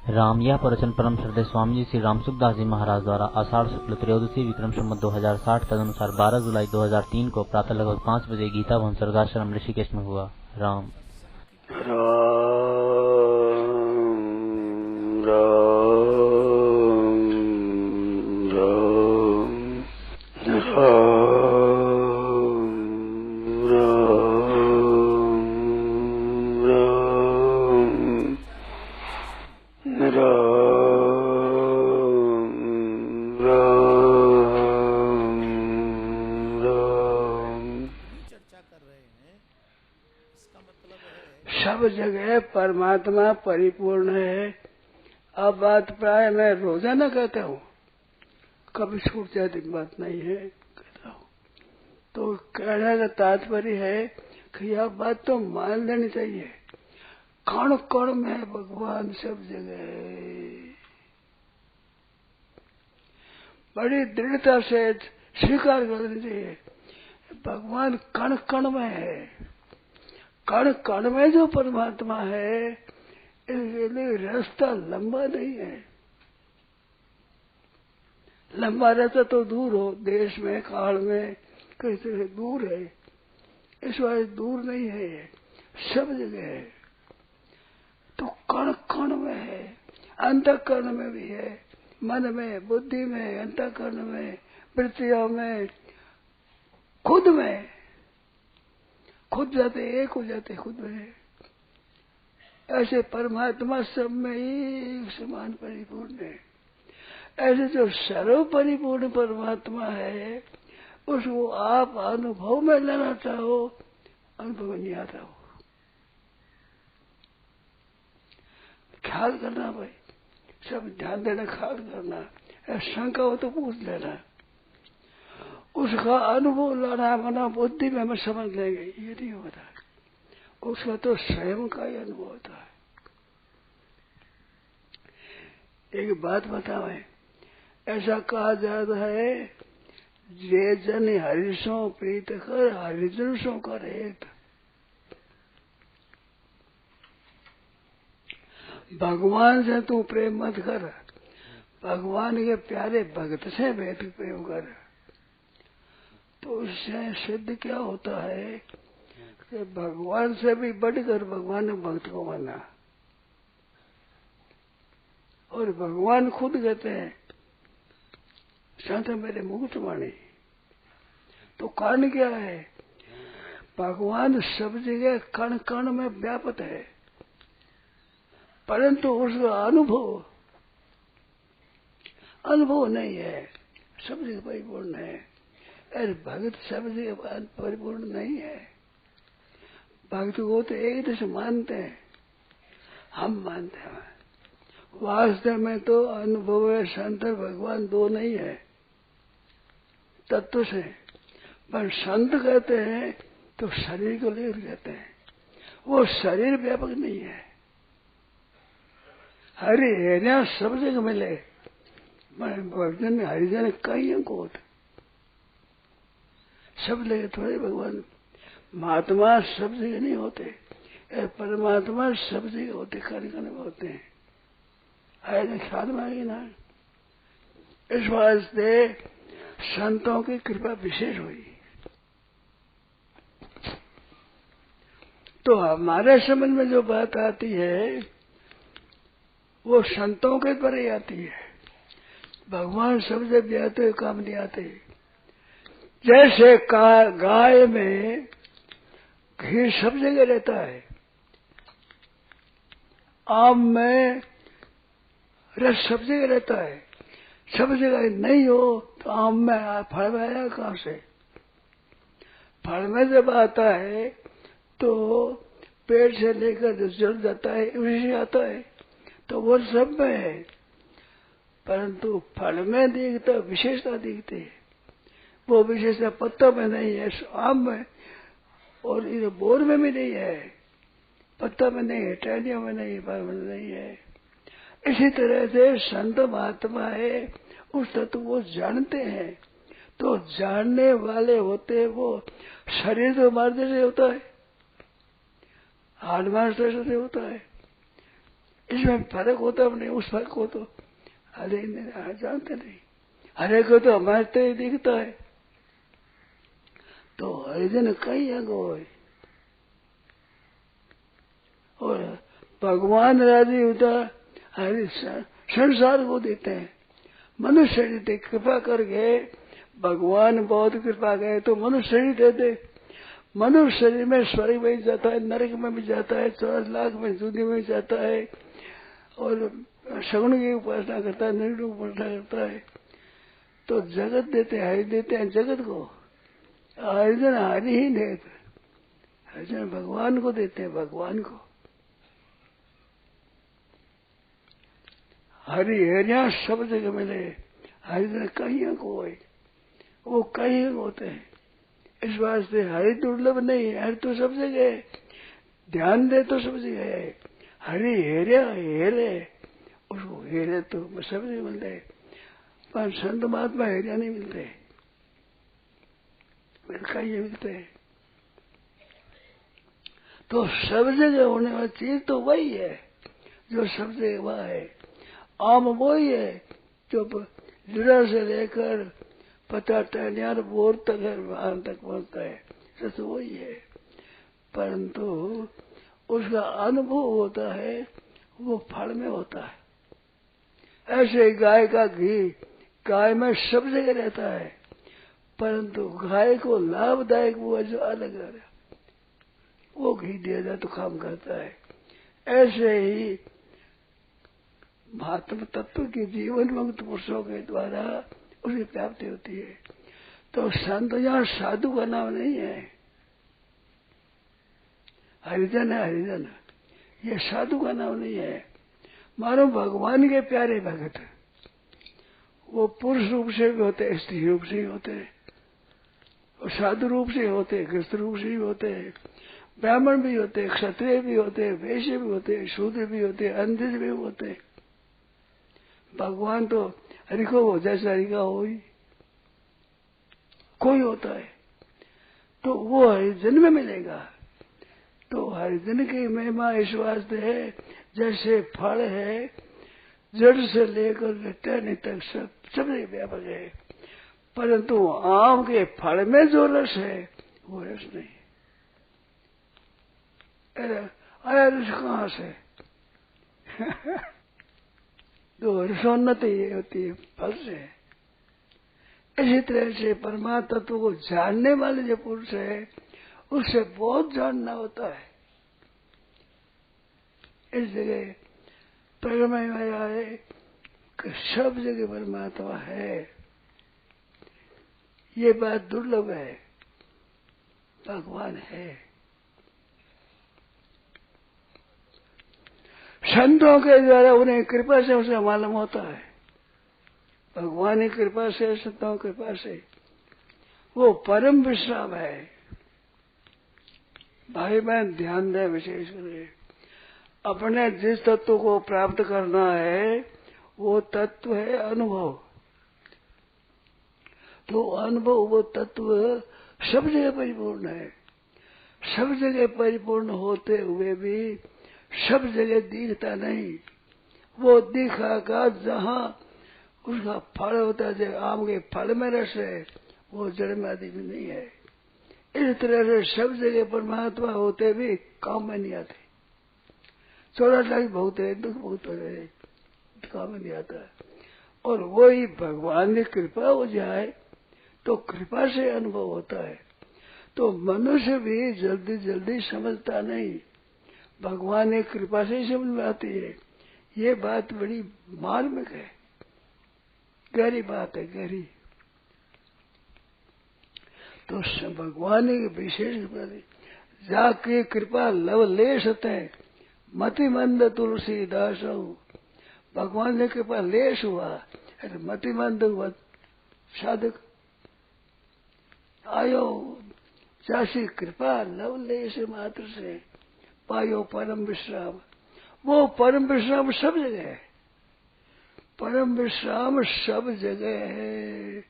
राम यह प्रवचन परम श्रद्धेय स्वामी जी श्री रामसुखदास जी महाराज द्वारा आषाढ़ शुक्ल त्रयोदशी विक्रम संवत 2060 तदनुसार 12 जुलाई 2003 को प्रातः लगभग 5 बजे गीता भवन स्वर्गाश्रम ऋषिकेश में हुआ। राम सब जगह परमात्मा परिपूर्ण है। अब बात प्राय मैं रोजाना कहता हूँ, कभी छूट जाती बात नहीं है कहता हूँ। तो कहने का तात्पर्य है कि यह बात तो मान लेनी चाहिए, कण कण में भगवान सब जगह है। बड़ी दृढ़ता से स्वीकार कर लेनी चाहिए, भगवान कण कण में है। कण कण में जो परमात्मा है, इसके लिए रास्ता लंबा नहीं है। लंबा रहता तो दूर हो, देश में काल में किसी तरह से दूर है, इस बार दूर नहीं है, सब जगह है। तो कण कण में है, अंतःकरण में भी है, मन में, बुद्धि में, अंतःकरण में, वृत्तियों में, खुद में। खुद जाते एक हो जाते खुद में। ऐसे परमात्मा सब में ही समान परिपूर्ण है। ऐसे जो सर्व परिपूर्ण परमात्मा है, उसको आप अनुभव में लेना चाहो, अनुभव में नहीं आता हो। ख्याल करना भाई, सब ध्यान देना, ख्याल करना। शंका हो तो पूछ लेना, उसका अनुभव लाना मना बुद्धि में हम समझ लेंगे, ये नहीं होता। उसका तो स्वयं का ही अनुभव होता है। एक बात बताओ, ऐसा कहा जाता है, जे जन हरिशो प्रीत कर हरिजन सो कर हेत। भगवान से तू प्रेम मत कर, भगवान के प्यारे भक्त से भेद प्रेम कर। तो उससे सिद्ध क्या होता है कि भगवान से भी बढ़कर भगवान ने भक्त को माना। और भगवान खुद कहते हैं, संत मेरे मुकुट वाणी। तो कारण क्या है? भगवान सब जगह कण कण में व्यापक है, परंतु उसका अनुभव नहीं है। सब जगह परिपूर्ण है, अरे भक्त सब जगह परिपूर्ण नहीं है। भक्त को तो एक दृष्टि मानते हैं, हम मानते हैं। वास्तव में तो अनुभव है, संत भगवान दो नहीं है तत्व से। पर संत कहते हैं तो शरीर को लेकर कहते हैं, वो शरीर व्यापक नहीं है। हरिजन सब जगह मिले, भजन हरिजन कई अंकोट सब जगह थोड़े। भगवान महात्मा सब जगह नहीं होते, परमात्मा सब जगह होते, कण कण में होते हैं। आए ख्याल में आएगी ना। इस वास्ते संतों की कृपा विशेष हुई। तो हमारे समझ में जो बात आती है वो संतों के द्वारा ही आती है। भगवान सब जगह आते हुए काम नहीं आते। जैसे गाय में घी सब जगह रहता है, आम में रस सब जगह रहता है, सब जगह नहीं हो तो आम में फल में आया कहां से? फल में जब आता है तो पेड़ से लेकर जो जड़ जाता है उसी से आता है, तो वो सब में है। परंतु फल में दिखता विशेषता दिखती है, वो विशेषता पत्तों में नहीं है, आम में और इधर बोर में भी नहीं है, पत्ता में नहीं है, टहनियों में नहीं, फल में नहीं है। इसी तरह से संत महात्मा है, उस तत्व वो जानते हैं। तो जानने वाले होते, वो शरीर तो मारने से होता है, हाथ मारने से होता है, इसमें फर्क होता नहीं, उस फर्क को तो हरे जानते नहीं। हरे को तो हमारे तो दिखता है। तो हरिजन कई अंग हो, और भगवान राजी होता हरि संसार को देते हैं। मनुष्य शरीर दे कृपा करके, भगवान बहुत कृपा करे तो मनुष्य शरीर दे दे। मनुष्य शरीर में स्वर्ग में जाता है, नरक में भी जाता है, 14 लाख में जूनी में जाता है, और सगुण की उपासना करता है, निर्गुण की उपासना करता है। तो जगत देते हैं, हरि देते हैं जगत को। हरिजन हरि ही देते, हरिजन भगवान को देते हैं, भगवान को। हरि हरिया सब जगह मिले, हरिजन कहीं को है, वो कहीं होते हैं। इस वास्ते हरि दुर्लभ नहीं है, हरि तो सब जगह है, ध्यान दे तो सब जगह है। हरि हेरे हेरे, उसको हेरे तो सब जगह मिलते हैं, पर संत महात्मा हेरिया नहीं मिलते, कहीं मिलते हैं। तो सब जगह होने वाली चीज तो वही है जो सब जगह वह है। आम वही है जो जड़ा से लेकर 50 टहनियार बोर तक है, वहां तक पहुंचता है, सच वही है। परंतु उसका अनुभव होता है, वो फल में होता है। ऐसे गाय का घी, गाय में सब जगह रहता है, परंतु गाय को लाभदायक वो जो अलग है, वो घी दिया जाए तो काम करता है। ऐसे ही महात्म तत्व के जीवन मुक्त पुरुषों के द्वारा उसकी प्राप्ति होती है। तो संत यहाँ साधु का नाम नहीं है, हरिजन है, हरिजन। ये साधु का नाम नहीं है। मानो भगवान के प्यारे भगत, वो पुरुष रूप से भी होते, स्त्री रूप से भी होते, और साधु रूप से होते, गृहस्थ रूप से भी होते, ब्राह्मण भी होते, क्षत्रिय भी होते, वैश्य भी होते, शूद्र भी होते, अंधे भी होते। भगवान तो हरि को हो, जैसे हरि का हो ही कोई होता है, तो वो हरिजन में मिलेगा। तो हरिजन की महिमा इस वास्ते है, जैसे फल है जड़ से लेकर टहनी तक सब व्यापक है, परंतु आम के फल में जो रस है वो रस नहीं। अरे रस कहाँ से? तो रसोन्नति होती है फल से। इसी तरह से परमात्मा तत्व को जानने वाले जो पुरुष है, उससे बहुत जानना होता है। इस जगह प्रगट में आया है कि सब जगह परमात्मा है, ये बात दुर्लभ है, भगवान है। संतों के द्वारा उन्हें कृपा से उसे मालूम होता है, भगवान की कृपा से, संतों की कृपा से वो परम विश्राम है। भाई बहन ध्यान दें, विशेष करके अपने जिस तत्व को प्राप्त करना है वो तत्व है अनुभव। तो अनुभव वो तत्व सब जगह परिपूर्ण है। सब जगह परिपूर्ण होते हुए भी सब जगह दिखता नहीं। वो दिखागा जहाँ उसका फल होता है, जैसे आम के फल में रस है, वो जड़ में आदि में नहीं है। इस तरह से सब जगह परमात्मा होते भी काम में नहीं आते। 14 लाख बहुत है, दुख बहुत है, काम में नहीं आता। और वही भगवान की कृपा हो जाए तो कृपा से अनुभव होता है। तो मनुष्य भी जल्दी जल्दी समझता नहीं, भगवान की कृपा से ही समझ में आती है। ये बात बड़ी मार्मिक है, गहरी बात है, गहरी। तो भगवान की विशेष कृपा, जाके कृपा लवलेश है, मतिमंद तुलसीदास। भगवान ने कृपा लेश हुआ, अरे मतिमंद हुआ साधक आयो, जासी कृपा लवलेश मात्र से पायो परम विश्राम। वो परम विश्राम सब जगह है, परम विश्राम सब जगह है।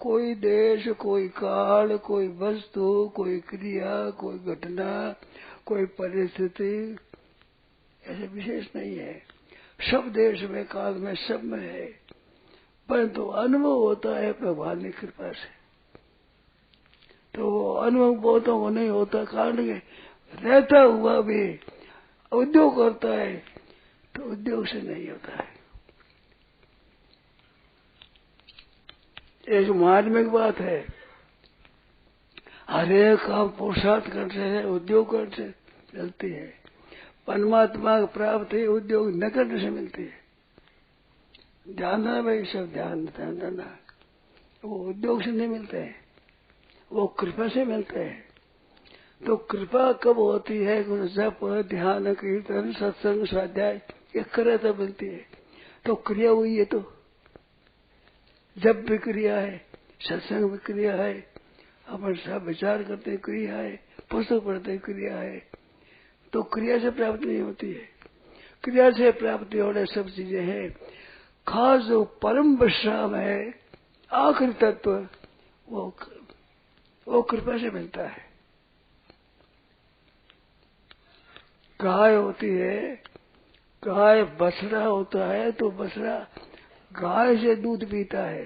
कोई देश, कोई काल, कोई वस्तु, कोई क्रिया, कोई घटना, कोई परिस्थिति ऐसे विशेष नहीं है। सब देश में, काल में, सब में है, परंतु अनुभव होता है भगवान की कृपा से। तो वो अनुभव बहुतों को नहीं होता, कारण के रहता हुआ भी उद्योग करता है तो उद्योग से नहीं होता है। एक मार्मिक बात है, हर एक काम पुरुषार्थ करने से, उद्योग करने से मिलती है। परमात्मा की प्राप्ति उद्योग न करने से मिलती है। ध्यान देना भाई, सब ध्यान देना। वो उद्योग से नहीं मिलते हैं, वो कृपा से मिलते हैं। तो कृपा कब होती है? जप, ध्यान, कीर्तन, सत्संग, स्वाध्याय ये करे तो मिलती है। तो क्रिया हुई है, तो जब भी क्रिया है, सत्संग भी क्रिया है, अपन सब विचार करते क्रिया है, पुस्तक पढ़ते क्रिया है। तो क्रिया से प्राप्ति नहीं होती है। क्रिया से प्राप्ति होने सब चीजें हैं। खास जो परम विश्राम है, आखिरी तत्व, वो कृपा से मिलता है। गाय होती है, गाय बछड़ा होता है तो बछड़ा गाय से दूध पीता है।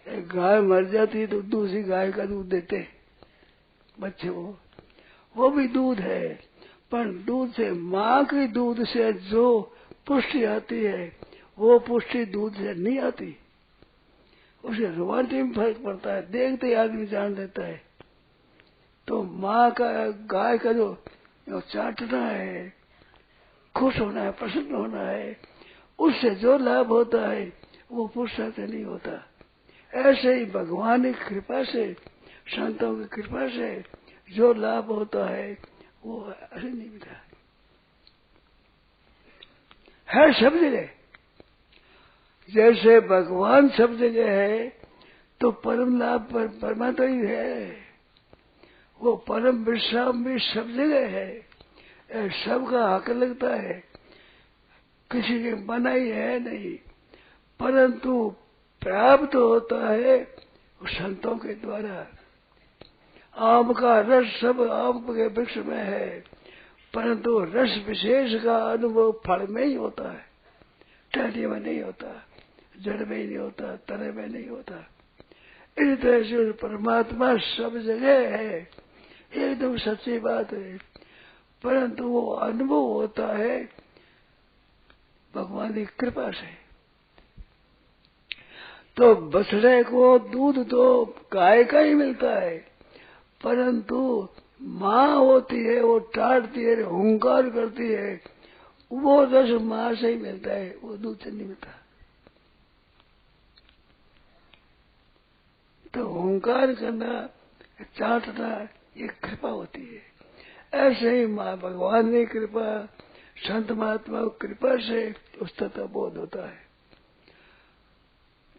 एक गाय मर जाती है तो दूसरी गाय का दूध देते बच्चे को, वो भी दूध है, पर दूध से, माँ के दूध से जो पुष्टि आती है वो पुष्टि दूध से नहीं आती। उसे रोटी में फर्क पड़ता है, देखते ही आदमी जान लेता है। तो माँ का, गाय का जो चाटना है, खुश होना है, प्रसन्न होना है, उससे जो लाभ होता है वो पुरुषार्थ से नहीं होता। ऐसे ही भगवान की कृपा से, संतों की कृपा से जो लाभ होता है वो ऐसे नहीं मिलता है। सब जगह जैसे भगवान सब जगह है तो परम लाभ पर परमात्मा ही है। वो परम विश्राम भी सब जगह है। सबका हक लगता है, किसी के मना ही है नहीं, परंतु प्राप्त होता है संतों के द्वारा। आम का रस सब आम के वृक्ष में है, परंतु रस विशेष का अनुभव फल में ही होता है, टहनी में नहीं होता, जड़ में ही नहीं होता, तने में नहीं होता। इस तरह से परमात्मा सब जगह है, एकदम सच्ची बात है, परंतु वो अनुभव होता है भगवान की कृपा से। तो बछड़े को दूध तो गाय का ही मिलता है, परंतु माँ होती है, वो टाटती है, हुंकार करती है, वो रस माँ से ही मिलता है, वो दूध से नहीं मिलता। तो हुंकार करना, चाटना, ये कृपा होती है। ऐसे ही माँ भगवान की कृपा, संत महात्मा की कृपा से उस तत्व बोध होता है।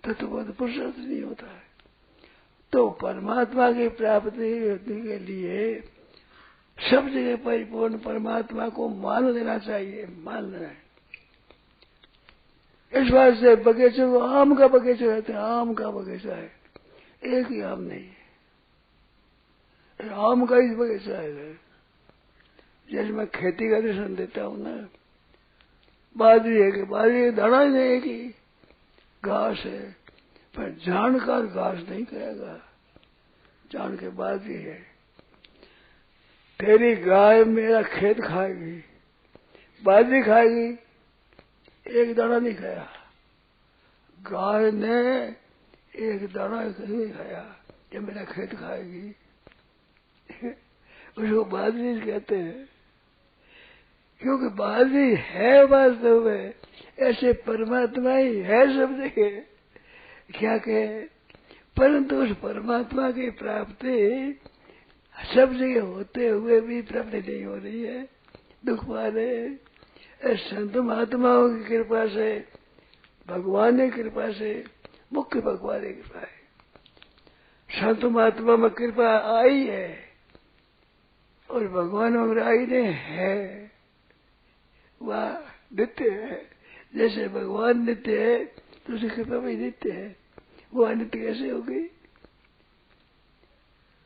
तत्वबोध पुरुषार्थ नहीं होता है। तो परमात्मा की प्राप्ति के लिए सब जगह परिपूर्ण परमात्मा को मान लेना चाहिए, मान लेना है। इस बात से बगीचे को, आम का बगीचा रहता है, आम का बगीचा है, एक ही आम नहीं है, आम का ही बगीचा है। जैसे मैं खेती का दर्शन देता हूँ ना, बाजरी है कि बाजरी का दाना ही नहीं है कि घास है, पर जानकर घास नहीं करेगा, जान के बाजरी है। तेरी गाय मेरा खेत खाएगी, बाजरी खाएगी, एक दाना नहीं खाया। गाय ने एक दाना नहीं खाया, ये मेरा खेत खाएगी। उसको बाजरी कहते हैं, क्योंकि बाजरी है वास्तव में। ऐसे परमात्मा ही है सब जगह, क्या कहे, परंतु उस परमात्मा की प्राप्ति सब जगह होते हुए भी प्राप्ति नहीं हो रही है, दुख पा रहे। संत महात्माओं की कृपा से, भगवान की कृपा से, मुख्य भगवान की कृपा है। संत महात्मा में कृपा आई है और भगवान में आई नहीं है, वह नित्य है। जैसे भगवान नित्य है तो उसकी कृपा भी नित्य है, वो अनित्य कैसे होगी?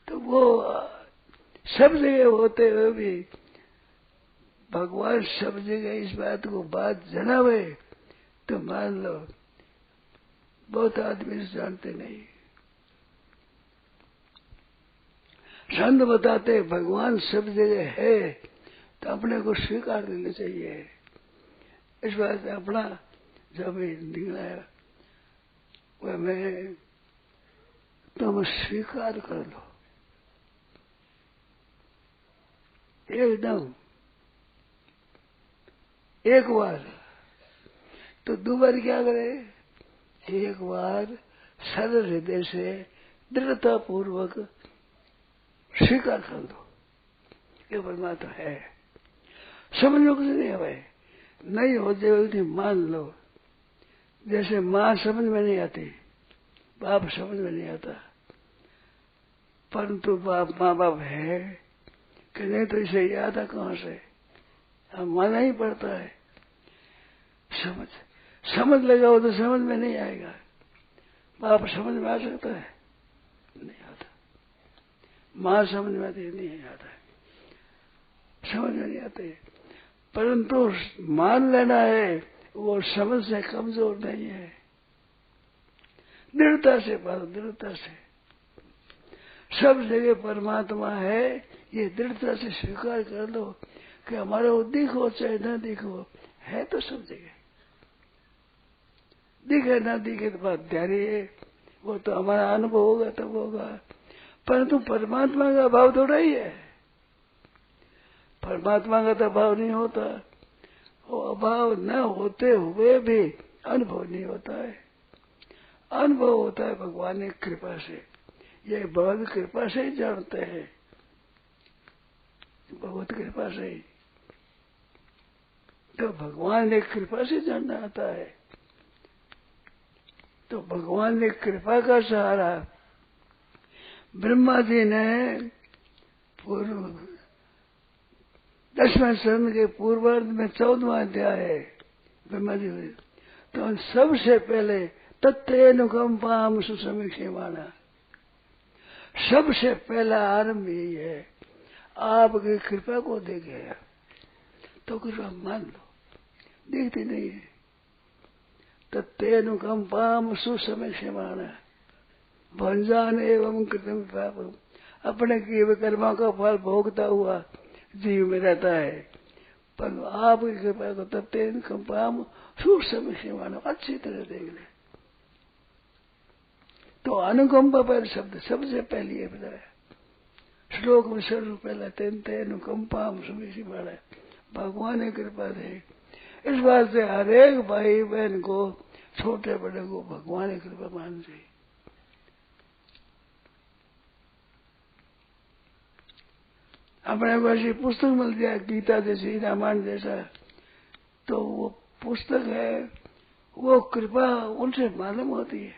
तो वो सब जगह होते हुए भी भगवान सब जगह इस बात को बात जनावे तो मान लो बहुत आदमी जानते नहीं। संत बताते भगवान सब जगह है तो अपने को स्वीकार लेना चाहिए। इस बात से अपना जब निकला वह मैं तुम स्वीकार कर लो एकदम एक बार। तो दो बार क्या करे? एक बार सरल हृदय से दृढ़ता पूर्वक स्वीकार कर दो ये परमात्मा है। समझो कुछ नहीं है नहीं हो जाए मान लो। जैसे माँ समझ में नहीं आती, बाप समझ में नहीं आता, परंतु बाप माँ बाप है कि नहीं तो इसे याद है कहाँ से? हम माना ही पड़ता है। समझ लगाओ तो समझ में नहीं आएगा। बाप समझ में आ सकता है? नहीं आता। माँ समझ में आती नहीं आता है, समझ में नहीं आते। परंतु मान लेना है वो समझ से कमजोर नहीं है। दृढ़ता से बात, दृढ़ता से सब जगह परमात्मा है ये दृढ़ता से स्वीकार कर लो कि हमारा वो दिखो चाहे न दिखो है तो सब जगह। दिखे ना दिखे तो बात ध्यान है, वो तो हमारा अनुभव होगा तब होगा। परंतु परमात्मा का अभाव थोड़ा ही है। परमात्मा का तो अभाव नहीं होता। वो अभाव न होते हुए भी अनुभव नहीं होता है। अनुभव होता है भगवान की कृपा से। ये भगवत कृपा से ही जानते हैं, भगवत कृपा से ही। तो भगवान ने कृपा से जानना आता है। तो भगवान ने कृपा का सहारा ब्रह्मा जी ने पूर्व 10वें सर्ग के पूर्वार्ध में 14वां अध्याय है ब्रह्मा जी ने। तो सबसे पहले तत्तेनुकंपाम सुसमीक्षमाना, सबसे पहला आरंभ यही है। आपकी कृपा को देखे तो कृपा मान लो, देखती नहीं है। तत्तेनुकंपाम सुसमीक्षमाना भंजान एवं कृतम पापम, अपने किए हुए कर्मा का फल भोगता हुआ जीव में रहता है। पर आपकी कृपा को तत्तेनुकंपाम सुसमीक्षमाना अच्छी तरह देख ले। तो अनुकंपा पर शब्द सबसे पहले ये बताया श्लोक में सर्व पहला तेनुकंपाम सुमीक्षमाना, भगवान ने कृपा दे। इस बात से हर एक भाई बहन को छोटे बड़े को भगवान की कृपा मान चाहिए। अपने को ऐसी पुस्तक मिल जाए गीता जैसी रामायण जैसा, तो वो पुस्तक है वो कृपा उनसे मालूम होती है,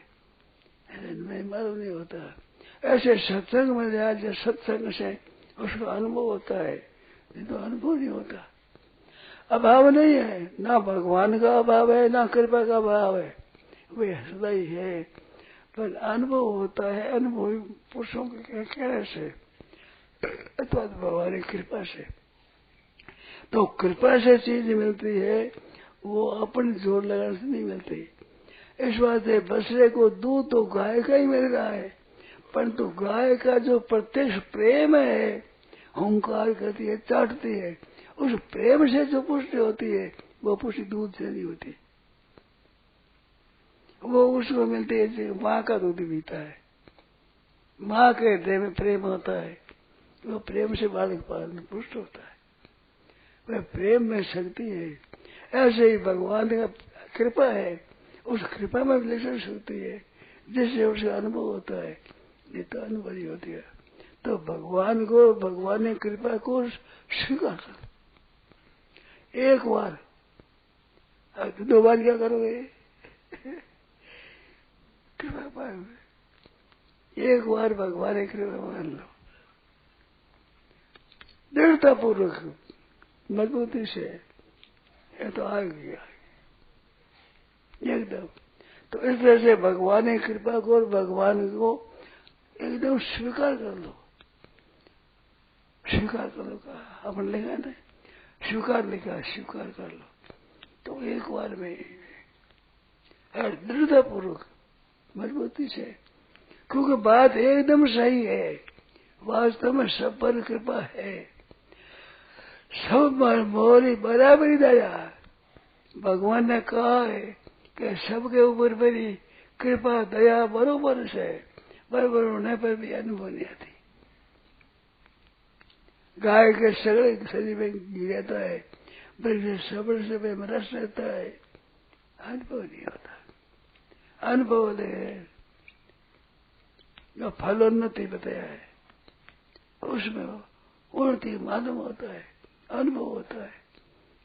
नहीं मालूम नहीं होता। ऐसे सत्संग मिल जाए जो सत्संग से उसका अनुभव होता है, नहीं तो अनुभव नहीं होता। अभाव नहीं है, ना भगवान का अभाव है ना कृपा का अभाव है, वे सदा ही है। पर अनुभव होता है अनुभवी पुरुषों के कहने से अथवा भगवान की कृपा से। तो कृपा से चीज मिलती है, वो अपने जोर लगाने से नहीं मिलती। इस बात से बछड़े को दूध तो गाय का ही मिल रहा है, परंतु गाय का जो प्रत्यक्ष प्रेम है, हुंकार करती है, चाटती है, उस प्रेम से जो पुष्टि होती है वो पुष्टि दूध से नहीं होती। वो उसको मिलती है माँ का दूध पीता है, माँ के हृदय में प्रेम होता है, वो प्रेम से बालक पालन पुष्ट होता है, वह प्रेम में शक्ति है। ऐसे ही भगवान का कृपा है, उस कृपा में विलक्षण शक्ति है जिससे उसे अनुभव होता है, नहीं तो अनुभव नहीं होती है। तो भगवान को, भगवान ने कृपा को स्वीकार कर एक बार, तो 2 बार क्या करोगे? कृपा पाओगे। एक बार भगवान की कृपा मान लो दृढ़ता पूर्वक मजबूती से, ये तो आ गया एकदम। तो इस तरह से भगवान की कृपा को और भगवान को एकदम स्वीकार कर लो। स्वीकार कर लो कहा अपन लेगा नहीं, स्वीकार लिखा, स्वीकार कर लो। तो एक बार में दृढ़ता पूर्वक मजबूती से, क्योंकि बात एकदम सही है। वास्तव में सब पर कृपा है, सब मोरी बराबरी दया। भगवान ने कहा है कि सबके ऊपर मेरी कृपा दया बरोबर से, बरोबर होने पर भी अनुभव नहीं आती। गाय के सगड़े शरीर में घी रहता है, बल्कि सबड़ से में रस रहता है, अनुभव नहीं होता। अनुभव है जो फलोन्नति बताया है, उसमें उन्नति मालूम होता है, अनुभव होता है।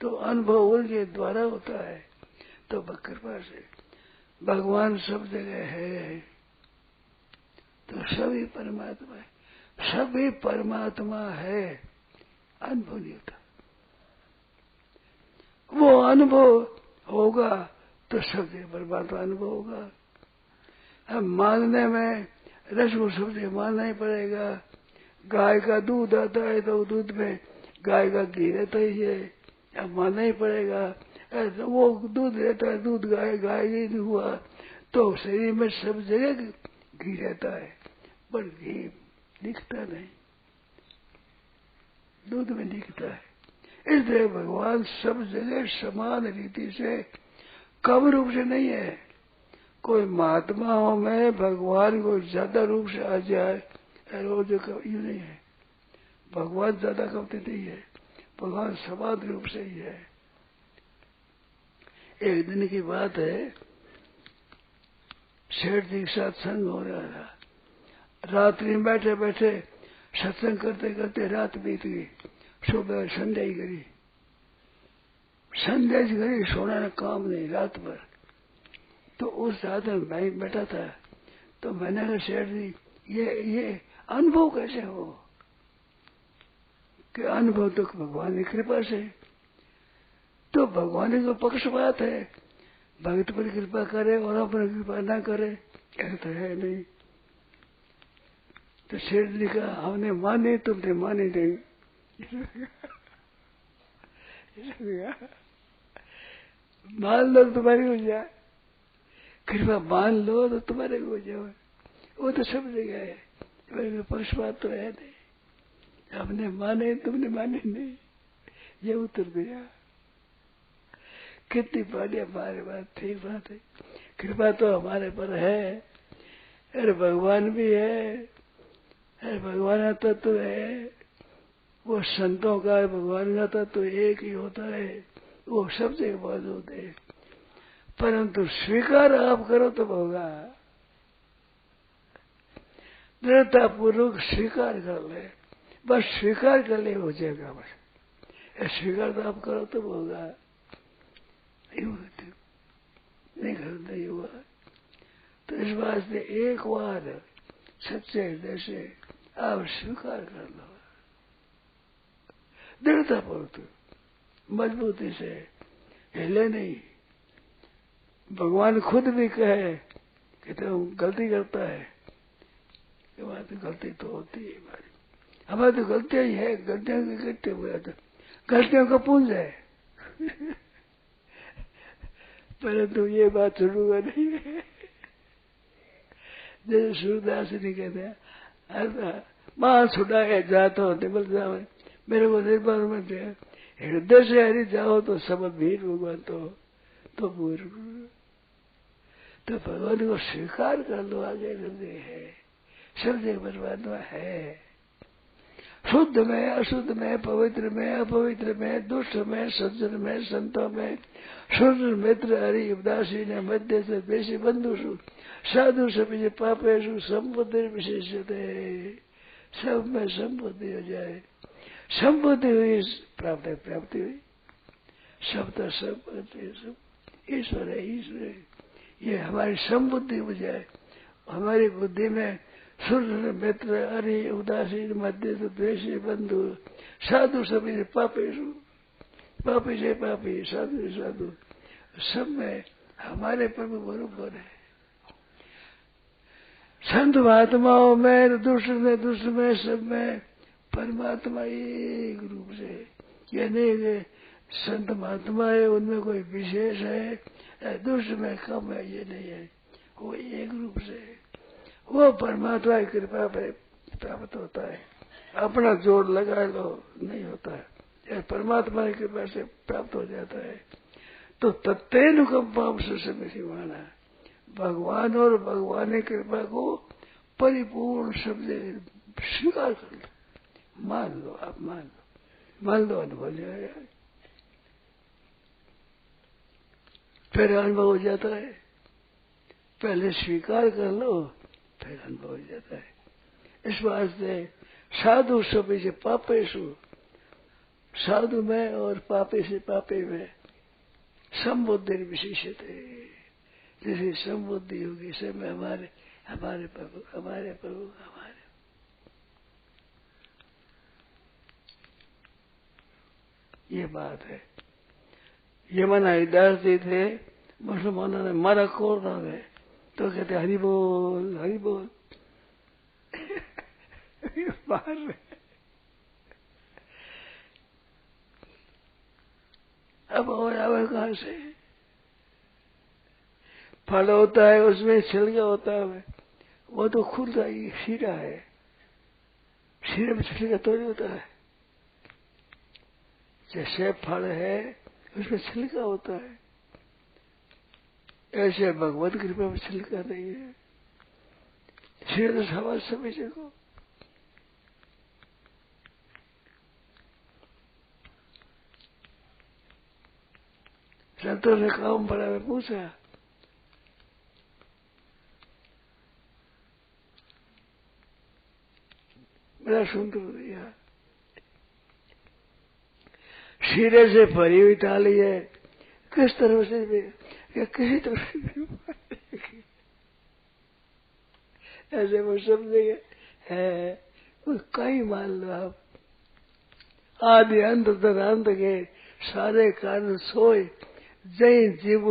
तो अनुभव उनके द्वारा होता है। तो कृपा से भगवान सब जगह है, तो सभी परमात्मा है, सभी परमात्मा है, अनुभव नहीं होता। वो अनुभव होगा तो सब जगह परमात्मा अनुभव होगा। अब मानने में रस को सब जगह मानना ही पड़ेगा। गाय का दूध आता है तो दूध में गाय का घी रहता ही है, अब मानना ही पड़ेगा। वो दूध रहता है, दूध गाय ही नहीं हुआ तो शरीर में सब जगह घी रहता है, पर घी दिखता नहीं, दूध में दिखता है। इसलिए भगवान सब जगह समान रीति से कम रूप से नहीं है। कोई महात्माओं में भगवान को ज्यादा रूप से आ जाए, वो जो यूं नहीं है। भगवान ज्यादा कमते नहीं है, भगवान समान रूप से ही है। एक दिन की बात है, सेठ जी के साथ संग हो रहा था। रात्रि में बैठे बैठे सत्संग करते करते रात बीत गई। सुबह संध्या ही करी, संध्या जी करी, सोना ना काम नहीं रात भर। तो उस रात में मैं बैठा था, तो मैंने कहा सेठ जी ये अनुभव कैसे हो? कि अनुभव तो भगवान की कृपा से। तो भगवान का पक्षपात है, भक्त पर कृपा करे और अपने कृपा ना करे, ऐसा तो है नहीं। तो सेठ जी का हमने माने, तुमने माने नहीं। मान लो तुम्हारी हो जाए, कृपा मान लो तो तुम्हारे हो जाए, वो तो सब जगह है। पक्षपात तो है नहीं, हमने माने तुमने माने नहीं, ये उतर गया। कितनी बढ़िया हमारे बात, ठीक बात है। कृपा तो हमारे पर है, अरे भगवान भी है, अरे भगवान का तत्व है। वो संतों का भगवान का तत्व एक ही होता है, वो सब जगह मौजूद है। परंतु स्वीकार आप करो तो होगा, दृढ़ता पूर्वक स्वीकार कर ले, बस स्वीकार कर ले हो जाएगा। बस स्वीकार तो आप करो तो होगा, नहीं करता ही हुआ। तो इस बात से एक बार सच्चे हृदय से आप स्वीकार कर लो, दृढ़ता पूर्वक, मजबूती से, हिले नहीं। भगवान खुद भी कहे कि तुम गलती करता है, कि वहां तो गलती तो होती है हमारी तो गलतियां ही है, गलतियां करते हुए तो गलतियों का पुंज है। परंतु ये बात सुनूंगा नहीं। जैसे सूरदास जी कहते हैं, मां छुड़ाए जाता हो निबल जाओ, मेरे को निर्भर मत है, हृदय से हरि जाओ तो सब भीड़ भगवान तो पूर्व। तो भगवान को स्वीकार कर लो, आगे हृदय है, सब जगह परमात्मा है। शुद्ध में, अशुद्ध में, पवित्र में, अपवित्र में, दुष्ट में, सज्जन में, संतों में, शूद्र मित्र हरि उदासी ने मध्य से बेसी बंधुषु साधु सभी पापेशु संपत्ति विशेषते। सब में संपत्ति हो जाए, संपत्ति हुई प्राप्ति हुई, सब तो सब ईश्वर है, ईश्वर है। ये हमारी संबुद्धि हो जाए, हमारी बुद्धि में सूर्य मित्र हरि उदासीन मध्य द्वेषी बंधु साधु सभी पापेशु, पापी से पापी, साधु से साधु, सब में हमारे प्रभु बरोबर है। संत महात्माओं में, दुष्ट में, दुष्ट में, सब में परमात्मा एक रूप से ये नहीं कि संत महात्मा है उनमें कोई विशेष है या दूसरे में कम है, ये नहीं है। वो एक रूप से है। वो परमात्मा की कृपा पे प्राप्त होता है। अपना जोर लगा लो नहीं होता है, यह परमात्मा की कृपा से प्राप्त हो जाता है। तो तत्तेनुकंपाम सुसमिमाना, भगवान और भगवान की कृपा को परिपूर्ण शब्द स्वीकार कर लो, मान लो, आप मान लो, अनुभव ले आया, फिर अनुभव हो जाता है। पहले स्वीकार कर लो फिर अनुभव हो जाता है। इस वास्ते साधु सभी से पापेशु, साधु में और पापे से पापे में संबुद्धि विशेषत है। जैसे संबुद्धि होगी सब में हमारे हमारे प्रभु हमारे प्रभु हमारे, ये बात है। यमन हरिदास जी थे, मुसलमानों ने मारा कोरोना में, तो कहते हरि बोल हरि बोल बाहर में। अब और आवे कहां से? फल होता है उसमें छिलका होता है, वो तो खुद का ही शीरा है, शीरे में छिलका थोड़ी होता है। जैसे फल है उसमें छिलका होता है, ऐसे भगवत कृपा में छिलका नहीं है। शीरे तो समाज सभी जगह। संतों ने काम पड़ा में पूछा, बड़ा सुंदर दिया, शीरे से भरी हुई थाली है, किस तरह से भी या किसी तरह से भी ऐसे वो समझेंगे है, वो कहीं मान लो आप। आदि अंत तदंत के सारे कारण सोए जय जीव